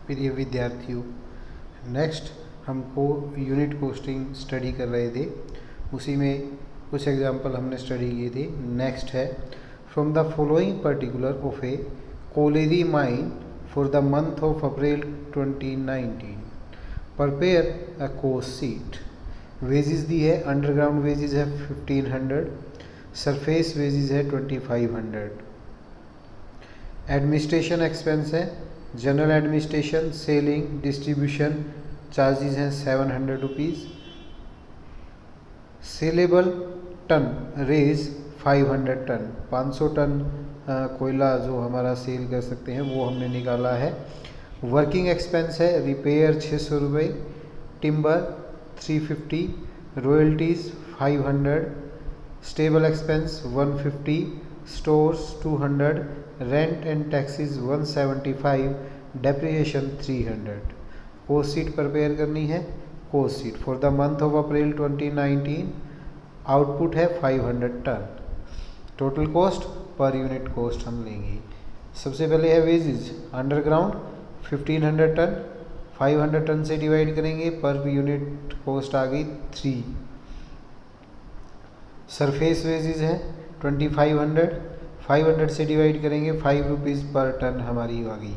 प्रिय विद्यार्थियों, नेक्स्ट हमको यूनिट कोस्टिंग स्टडी कर रहे थे, उसी में कुछ एग्जाम्पल हमने स्टडी किए थे। नेक्स्ट है, from the following particular of a colliery mine for the month of April 2019 prepare a cost sheet. Wages दी है, अंडरग्राउंड वेजेस है 1500, सरफेस वेजेस है 2500। एडमिनिस्ट्रेशन एक्सपेंस है, general administration, selling, distribution charges हैं 700 rupees. Saleable ton रेज 500 ton, 500 ton कोयला जो हमारा सेल कर सकते हैं वो हमने निकाला है। वर्किंग एक्सपेंस है, रिपेयर 600 रुपये, timber 350, royalties 500, stable expense 150, stores 200, rent and taxes 175, depreciation 300। Cost sheet prepare करनी है। Cost sheet for the month of April 2019, output है 500 ton. Total cost per unit cost हम लेंगे। सबसे पहले है वेजेस, अंडरग्राउंड 1500 टन, 500 टन से डिवाइड करेंगे, पर यूनिट कॉस्ट आ गई 3। सरफेस वेजेस है 2500, 500 से डिवाइड करेंगे, 5 रुपीज़ पर टन हमारी आ गई।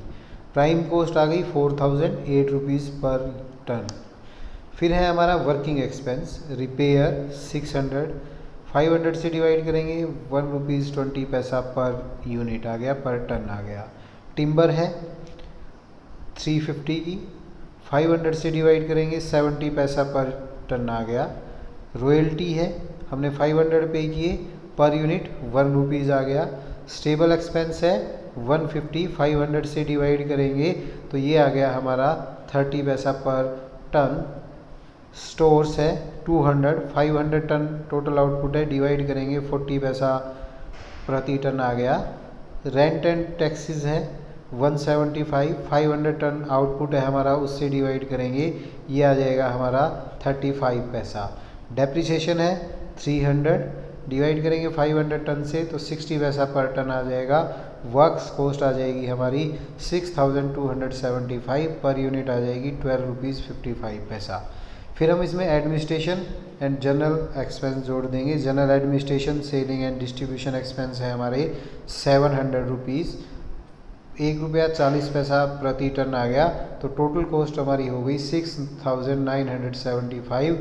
प्राइम कॉस्ट आ गई 4008 रुपीज़ पर टन। फिर है हमारा वर्किंग एक्सपेंस, रिपेयर 600, 500 से डिवाइड करेंगे, 1 रुपीज़ 20 पैसा पर यूनिट आ गया, पर टन आ गया। टिम्बर है 350 की, 500 से डिवाइड करेंगे, 70 पैसा पर टन आ गया। रॉयल्टी है, हमने 500 पे किए, पर यूनिट 1 रुपीज़ आ गया। स्टेबल एक्सपेंस है 150, 500 से डिवाइड करेंगे तो ये आ गया हमारा 30 पैसा पर टन। स्टोर्स है 200, 500 टन टोटल आउटपुट है, डिवाइड करेंगे 40 पैसा प्रति टन आ गया। रेंट एंड टैक्सेस है 175, 500 टन आउटपुट है हमारा, उससे डिवाइड करेंगे, ये आ जाएगा हमारा 35 पैसा। डेप्रिसिएशन है 300, डिवाइड करेंगे 500 टन से तो 60 पैसा पर टन आ जाएगा। वर्क्स कॉस्ट आ जाएगी हमारी 6275, पर यूनिट आ जाएगी 12 रुपीज़ 55 पैसा। फिर हम इसमें एडमिनिस्ट्रेशन एंड जनरल एक्सपेंस जोड़ देंगे। General administration, selling and distribution expense है हमारे 700 रुपीज़, 1 रुपया 40 पैसा प्रति टन आ गया, तो टोटल कॉस्ट हमारी हो गई 6975,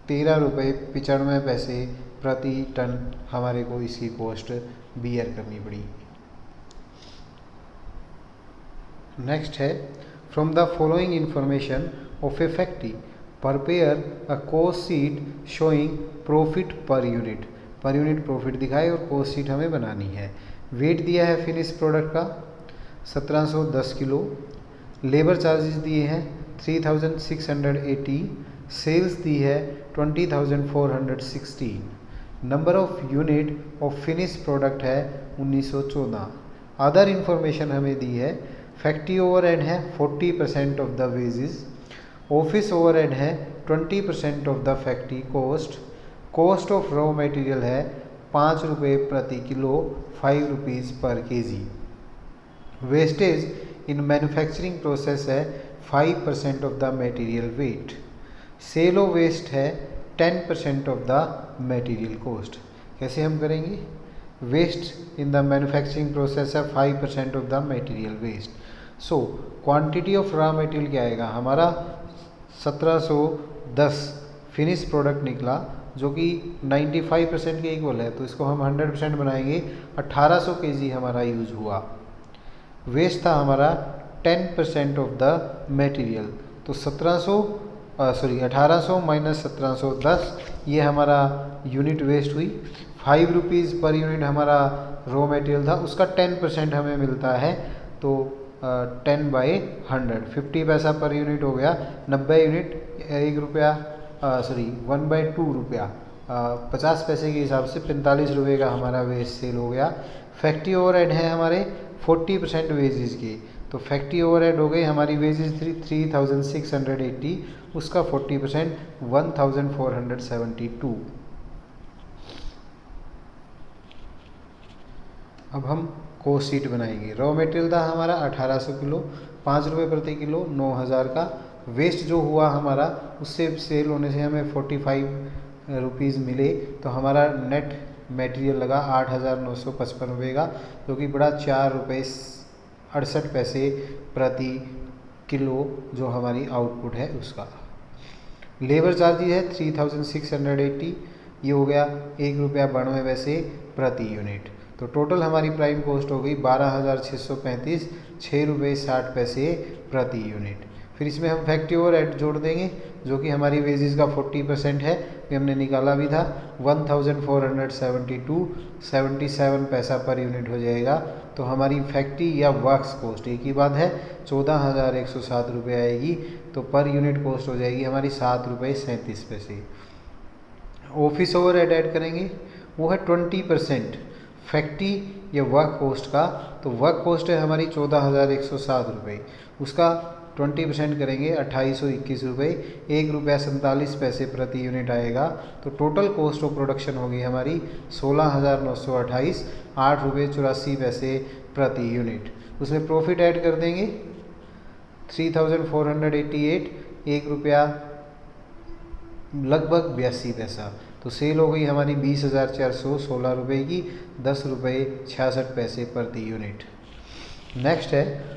13 रुपये 95 पैसे प्रति टन हमारे को इसकी कॉस्ट बियर करनी पड़ी। नेक्स्ट है, from the following information of A factory prepare a cost sheet showing profit per unit. Per unit profit दिखाए और कॉस्ट शीट हमें बनानी है। वेट दिया है फिनिश प्रोडक्ट का 1710 किलो, लेबर चार्जेस दिए हैं 3680, सेल्स दी है 20416, number of unit of finish product है 1914। अदर इंफॉर्मेशन हमें दी है, फैक्ट्री ओवरहेड है 40% of the wages, office overhead है 20% of the factory cost, cost of raw material है 5 रुपये प्रति किलो, 5 rupees per KG. Wastage in manufacturing process है 5% of the material weight. Sale of waste है 10% ऑफ द मटेरियल कॉस्ट। कैसे हम करेंगे? Waste in the manufacturing process है 5% of the material waste. So quantity of raw material क्या आएगा हमारा 1710 finish product निकला, जो कि 95% के इक्वल है, तो इसको हम 100% बनाएंगे। 1800 केजी हमारा यूज हुआ। वेस्ट था हमारा 10% ऑफ द मटेरियल, तो 1800 माइनस 1710, ये हमारा यूनिट वेस्ट हुई। 5 रुपीज़ पर यूनिट हमारा रॉ मटेरियल था, उसका 10% हमें मिलता है, तो 10/100 50 पैसा पर यूनिट हो गया। 90 यूनिट 1 रुपया 1/2 रुपया 50 पैसे के हिसाब से 45 रुपये का हमारा वेस्ट सेल हो गया। फैक्ट्री ओवरहेड है हमारे 40% वेजेस के, तो फैक्ट्री ओवरहेड हो गई हमारी वेजेस 3680, उसका 40% 1472। अब हम कोस्ट शीट बनाएंगे। रॉ मटेरियल था हमारा 1800 किलो, 5 रुपये प्रति किलो, 9000 का। वेस्ट जो हुआ हमारा, उससे सेल होने से हमें 45 रुपीज़ मिले, तो हमारा नेट मटेरियल लगा 8955 रुपये का, जो कि बड़ा 4 रुपये 68 पैसे प्रति किलो जो हमारी आउटपुट है उसका। लेबर चार्जेज है 3680, ये हो गया 1 रुपया 92 पैसे प्रति यूनिट। तो टोटल हमारी प्राइम कॉस्ट हो गई 12635, 6 रुपये 60 पैसे प्रति यूनिट। फिर इसमें हम फैक्ट्री ओवरहेड जोड़ देंगे, जो कि हमारी वेजेस का 40% है, ये हमने निकाला भी था। 1472.77 पैसा पर यूनिट हो जाएगा। तो हमारी फैक्ट्री या वर्क्स कॉस्ट एक ही बात है, 14107 रुपये आएगी। तो पर यूनिट कॉस्ट हो जाएगी हमारी 7 रुपये 37 पैसे। ऑफिस ओवरहेड ऐड करेंगे, वो है 20% फैक्ट्री या वर्क कॉस्ट का। तो वर्क कॉस्ट है हमारी 14107 रुपये, उसका 20% करेंगे 2821 रुपये, 1 रुपया 47 पैसे प्रति यूनिट आएगा। तो टोटल कॉस्ट ऑफ प्रोडक्शन होगी हमारी 16928, 8 रुपये 84 पैसे प्रति यूनिट। उसमें प्रॉफिट ऐड कर देंगे 3488, 1 रुपया लगभग 82 पैसा। तो सेल हो गई हमारी 20,416 रुपये की, 10 रुपये 66 पैसे प्रति यूनिट। नेक्स्ट है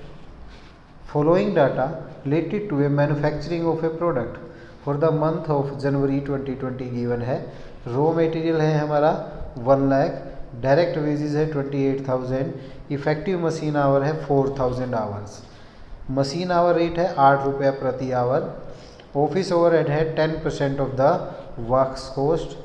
following data related to a manufacturing of a product for the month of January 2020 given है। रॉ मटेरियल है हमारा 1 लाख, डायरेक्ट वेजेस है 28,000, इफेक्टिव मशीन आवर है 4000 आवर्स, मशीन आवर रेट है 8 रुपया प्रति आवर, ऑफिस ओवरहेड है 10% of the works cost,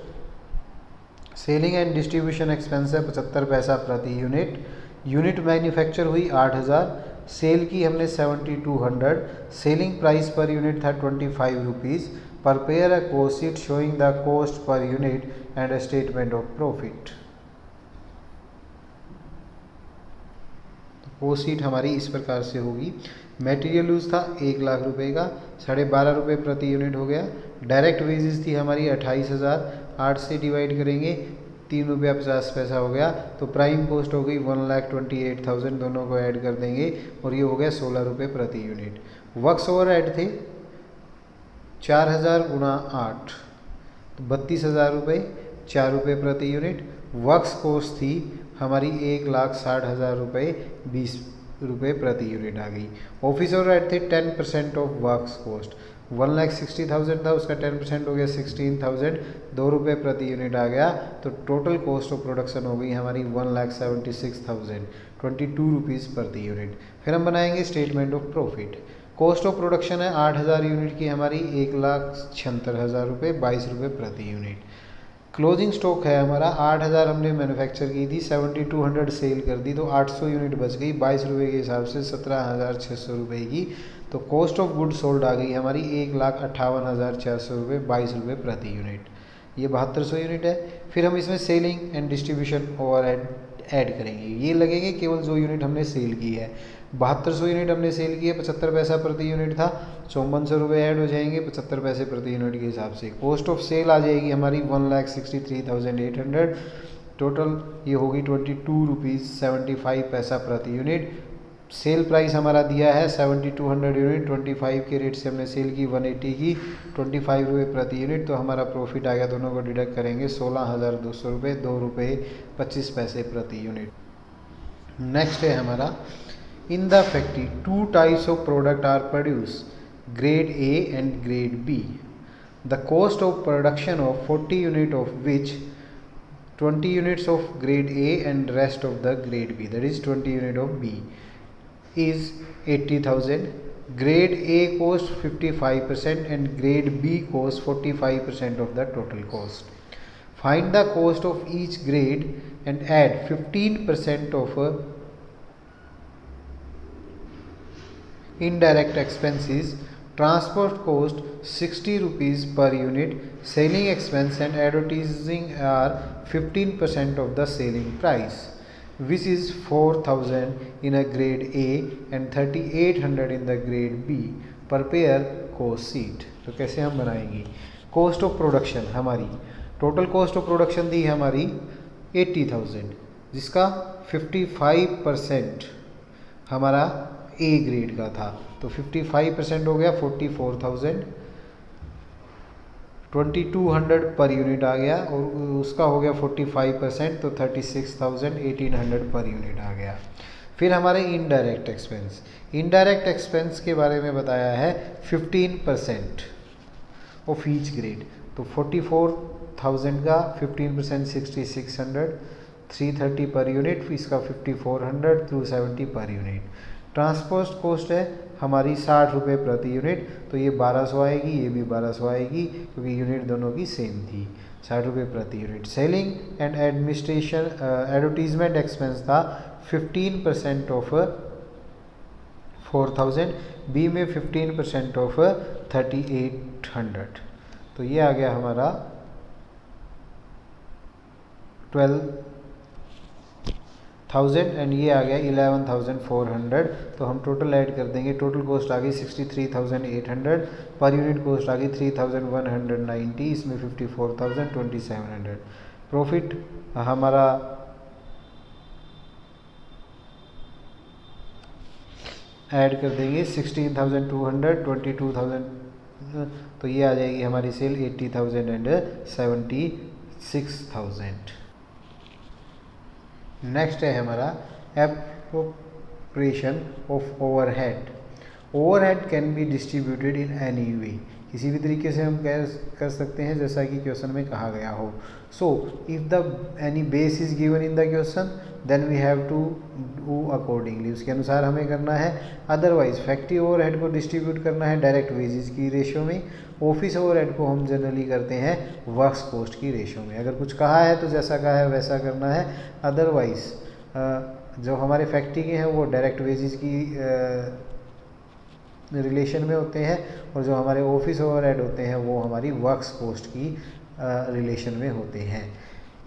selling and distribution expense है 75 पैसा प्रति यूनिट, यूनिट मैन्युफैक्चर हुई 8000, सेल की हमने 7200, सेलिंग प्राइस पर यूनिट था 25 rupees. Prepare a cost sheet showing the cost per unit and a statement of profit. Cost sheet हमारी इस प्रकार से होगी। मटेरियल यूज था 1 लाख रुपए का, 12.5 रुपये प्रति यूनिट हो गया। डायरेक्ट वेजेस थी हमारी 28,000, 8 से डिवाइड करेंगे 3 रुपया 50 पैसा हो गया। तो प्राइम कॉस्ट हो गई 1,28,000, दोनों को ऐड कर देंगे और ये हो गया 16 रुपये प्रति यूनिट। वर्क्स ओवरहेड थे 4000 गुणा 8, तो 32,000 रुपये, 4 रुपये प्रति यूनिट। वर्क्स कॉस्ट थी हमारी 1,60,000 रुपये, 20 रुपये प्रति यूनिट आ गई। ऑफिस ओवरहेड थे 10% ऑफ वर्क्स कॉस्ट, 1,60,000 था, उसका 10% हो गया 16,000, 2 रुपये प्रति यूनिट आ गया। तो टोटल कॉस्ट ऑफ प्रोडक्शन हो गई हमारी 1,76,000, 22 रुपीज़ प्रति यूनिट। फिर हम बनाएंगे statement of profit. Cost of production है 8,000 यूनिट की हमारी, 1,76,000 रुपये, 22 रुपये प्रति यूनिट। क्लोजिंग स्टॉक है हमारा 8,000 हमने मैन्युफैक्चर की थी, 7200 सेल कर दी, तो 800 यूनिट बच गई, 22 रुपये के हिसाब से 17,600 रुपये की। तो कॉस्ट ऑफ गुड सोल्ड आ गई हमारी 1,58,400 रुपये, 22 रुपये प्रति यूनिट। ये 7200 यूनिट है। फिर हम इसमें selling and distribution overhead add करेंगे, ये लगेंगे केवल जो यूनिट हमने सेल की है। 7200 यूनिट हमने सेल की है, 75 पैसा प्रति यूनिट था, 5400 रुपये ऐड हो जाएंगे 75 पैसे प्रति यूनिट के हिसाब से। कॉस्ट ऑफ सेल आ जाएगी हमारी 1,63,800, टोटल ये होगी 22 रुपीज़ 75 पैसा प्रति यूनिट। सेल प्राइस हमारा दिया है 7200 यूनिट, 25 के रेट से हमने सेल की 180 की, 25 रुपये प्रति यूनिट। तो हमारा प्रॉफिट आ गया, दोनों को डिडक्ट करेंगे 16,200 रुपये, 2 रुपये 25 पैसे प्रति यूनिट। नेक्स्ट है हमारा in the factory 2 types of product are produce, grade A and grade B. The cost of production of 40 unit of which 20 units of grade A and rest of the grade B, that is 20 unit of B, is 80,000. Grade A cost 55% and grade B cost 45% of the total cost. Find the cost of each grade and add 15% of indirect expenses. Transport cost 60 rupees per unit. Selling expense and advertising are 15% of the selling price, which is 4,000 in a grade A and 3,800 in the grade B. Prepare cost sheet. तो कैसे हम बनाएंगे? Cost of production हमारी, total cost of production दी हमारी 80,000, जिसका 55% हमारा A grade का था। तो 55% हो गया 44,000, 2200 पर यूनिट आ गया, और उसका हो गया 45% तो 36,000 1800 पर यूनिट आ गया। फिर हमारे इनडायरेक्ट एक्सपेंस, इनडायरेक्ट एक्सपेंस के बारे में बताया है 15% ऑफ ईच ग्रेड। तो 44,000 का 15% 6600, 330 पर यूनिट, इसका 5400, 270 पर यूनिट। ट्रांसपोर्ट कॉस्ट है हमारी 60 रुपये प्रति यूनिट, तो ये 1200 आएगी, ये भी 1200 आएगी, क्योंकि यूनिट दोनों की सेम थी, 60 रुपये प्रति unit. Selling and administration advertisement expense था 15% ऑफ 4000, बी में 15% ऑफ 3800, तो ये आ गया हमारा 12,000 एंड ये आ गया 11,400। तो हम टोटल ऐड कर देंगे, टोटल कॉस्ट आ गई 63,800, पर यूनिट कॉस्ट आ गई 3,190, इसमें 54,000 2700। प्रॉफिट हमारा ऐड कर देंगे 16,200, 22,000, तो ये आ जाएगी हमारी सेल 80,000 एंड 76,000। नेक्स्ट है हमारा appropriation of overhead. Overhead can be distributed in any way, किसी भी तरीके से हम कर सकते हैं जैसा कि क्वेश्चन में कहा गया हो। So if the any base is given in the question then we have to do accordingly, उसके अनुसार हमें करना है। अदरवाइज फैक्ट्री ओवरहेड को डिस्ट्रीब्यूट करना है डायरेक्ट वेजेस की रेशियो में, ऑफिस ओवरहेड को हम जनरली करते हैं वर्क्स कॉस्ट की रेशियो में। अगर कुछ कहा है तो जैसा कहा है वैसा करना है, अदरवाइज जो हमारे फैक्ट्री के हैं वो डायरेक्ट वेजेस की रिलेशन में होते हैं, और जो हमारे ऑफिस ओवरहेड होते हैं वो हमारी वर्क्स कॉस्ट की रिलेशन में होते हैं।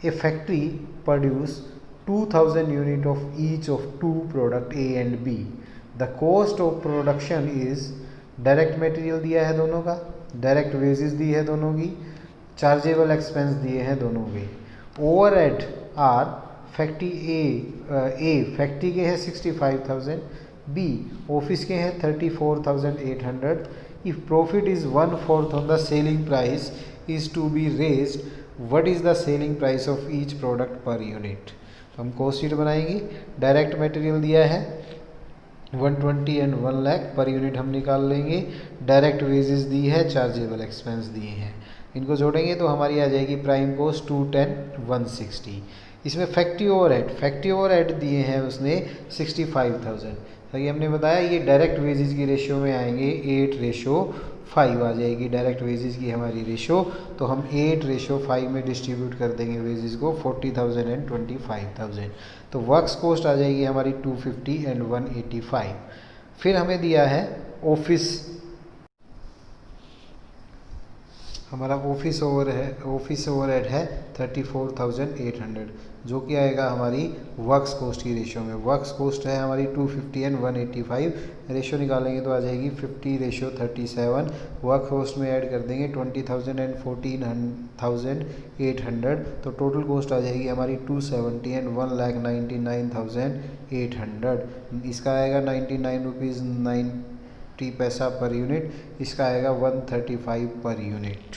A factory produce 2000 unit of each of two product A and B. The cost of production is, direct material दिया है दोनों का, डायरेक्ट वेजेस दी है दोनों की, चार्जेबल एक्सपेंस दिए हैं दोनों के। Overhead are factory A factory के हैं 65,000, बी ऑफिस के हैं 34,800। If profit is 1/4 on the selling price is to be raised, what is the selling price of each product per unit. हम कॉस्ट शीट बनाएंगे, डायरेक्ट मटेरियल दिया है 120 and 1 lakh पर unit हम निकाल लेंगे, डायरेक्ट वेजेस दी है, चार्जेबल एक्सपेंस दिए हैं, इनको जोड़ेंगे तो हमारी आ जाएगी प्राइम कॉस्ट 210 160। इसमें फैक्ट्री ओवरहेड दिए हैं उसने 65,000, तो ये हमने बताया ये डायरेक्ट वेजेस की रेशियो में आएंगे 8:5 आ जाएगी डायरेक्ट वेजेस की हमारी रेशियो, तो हम 8:5 में डिस्ट्रीब्यूट कर देंगे वेजेस को 40,000 एंड 25,000, तो वर्क्स कॉस्ट आ जाएगी हमारी 250 एंड 185। फिर हमें दिया है ऑफिस, हमारा ऑफिस ओवरहेड है 34,800, जो कि आएगा हमारी वर्क्स कॉस्ट की रेशियो में। वर्क्स कॉस्ट है हमारी 250 एंड 185, रेशियो निकालेंगे तो आ जाएगी 50:37। वर्क कॉस्ट में ऐड कर देंगे 20,000 एंड 14,800, तो टोटल कॉस्ट आ जाएगी हमारी 270 एंड 1,99,800। इसका आएगा 99 रुपीज़ 90 पैसा पर यूनिट, इसका आएगा 135 पर यूनिट।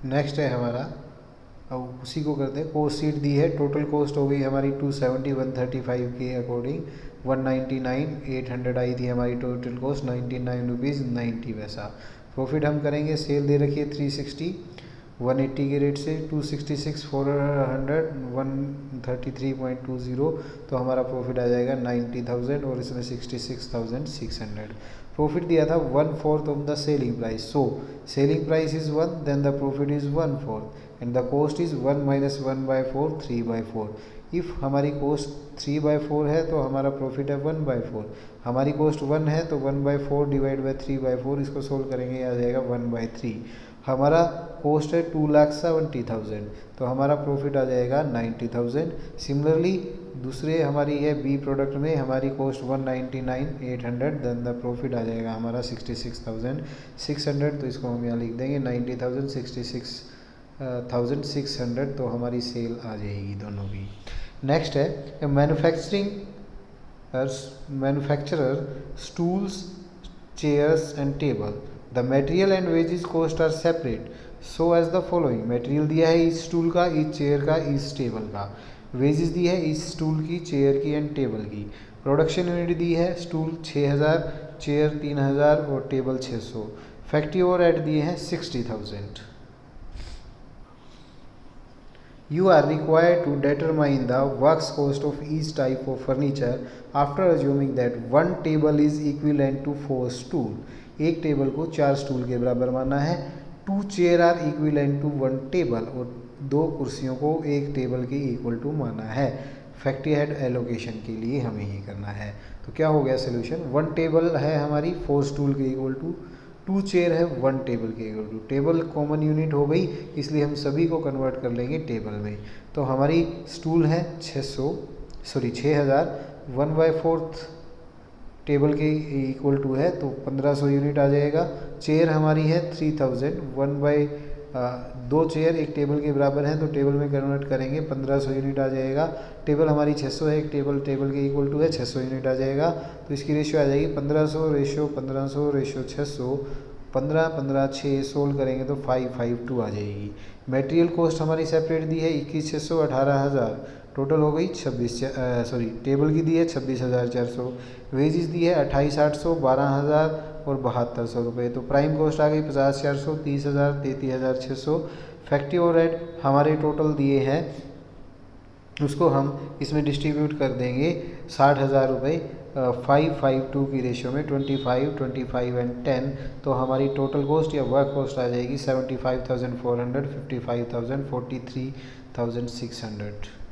नेक्स्ट है हमारा, अब उसी को करते हैं, कॉस्ट शीट दी है, टोटल कॉस्ट हो गई हमारी 270 135 के अकॉर्डिंग, 199,800 आई थी हमारी टोटल कॉस्ट, 99 रुपीज़ 90 पैसा। प्रॉफिट हम करेंगे, सेल दे रखी है 360, 180 के रेट से 266 400 133.20, तो हमारा प्रॉफिट आ जाएगा 90,000 और इसमें 66,600। प्रॉफिट दिया था 1/4 of the selling price, so selling price is 1 then the profit is 1/4 and the cost is 1 - 1/4 3/4। If हमारी कॉस्ट 3/4 है तो हमारा प्रॉफिट है 1/4, हमारी कॉस्ट 1 है तो 1/4 डिवाइड बाई 3/4, इसको सोल्व करेंगे आ जाएगा 1/3। हमारा कॉस्ट है 2,70,000, तो हमारा प्रॉफिट आ जाएगा 90,000। सिमिलरली दूसरे हमारी है बी प्रोडक्ट में हमारी कॉस्ट 199,800, देन द प्रॉफिट आ जाएगा हमारा 66,600। तो इसको हम यहाँ लिख देंगे 90,000 66,600, तो हमारी सेल आ जाएगी दोनों की। नेक्स्ट है manufacturer stools, chairs and table. The material and wages cost are separate so as the following. Material दिया है इस स्टूल का, इस चेयर का, इस टेबल का। वेजेस दी है इस स्टूल की, चेयर की एंड टेबल की। प्रोडक्शन यूनिट दी है स्टूल 6,000, चेयर 3,000 और टेबल 600। फैक्ट्री ओवरहेड दिए हैं 60,000। You are required to determine the works cost of each type of furniture after assuming that one table is equivalent to 4 stool. एक table को 4 stool के बराबर माना है। 2 chair are equivalent to 1 table, और 2 कुर्सियों को एक टेबल के इक्वल टू माना है। फैक्ट्री हेड एलोकेशन के लिए हमें ये करना है। तो क्या हो गया सोल्यूशन, 1 टेबल है हमारी 4 स्टूल के इक्वल टू, 2 चेयर है 1 टेबल के equal to. Table common unit हो गई, इसलिए हम सभी को कन्वर्ट कर लेंगे टेबल में। तो हमारी स्टूल है 6,000, 1/4 टेबल के इक्वल टू है, तो 1500 यूनिट आ जाएगा। चेयर हमारी है 3000, 2 चेयर एक टेबल के बराबर हैं, तो टेबल में कन्वर्ट करेंगे 1500 यूनिट आ जाएगा। टेबल हमारी 600 है, एक टेबल के इक्वल टू है, 600 यूनिट आ जाएगा। तो इसकी रेशियो आ जाएगी 1500 रेशियो 1500 रेशियो 600, 15 15 6 सोल्व करेंगे तो 552 आ जाएगी। मटेरियल कॉस्ट हमारी सेपरेट दी है 21,600 18,000, टोटल हो गई टेबल की दी है 26,400। वेजेस दी है 28,800 12,000 और 7,200 रुपये। तो प्राइम कॉस्ट आ गई 50,400 30,000 33,600। फैक्ट्री ओवरहेड हमारे टोटल दिए हैं, उसको हम इसमें डिस्ट्रीब्यूट कर देंगे 60,000 रुपये 552 की रेशियो में 25 25 एंड 10। तो हमारी टोटल कॉस्ट या वर्क कॉस्ट आ जाएगी 75,400 55,000 43,600।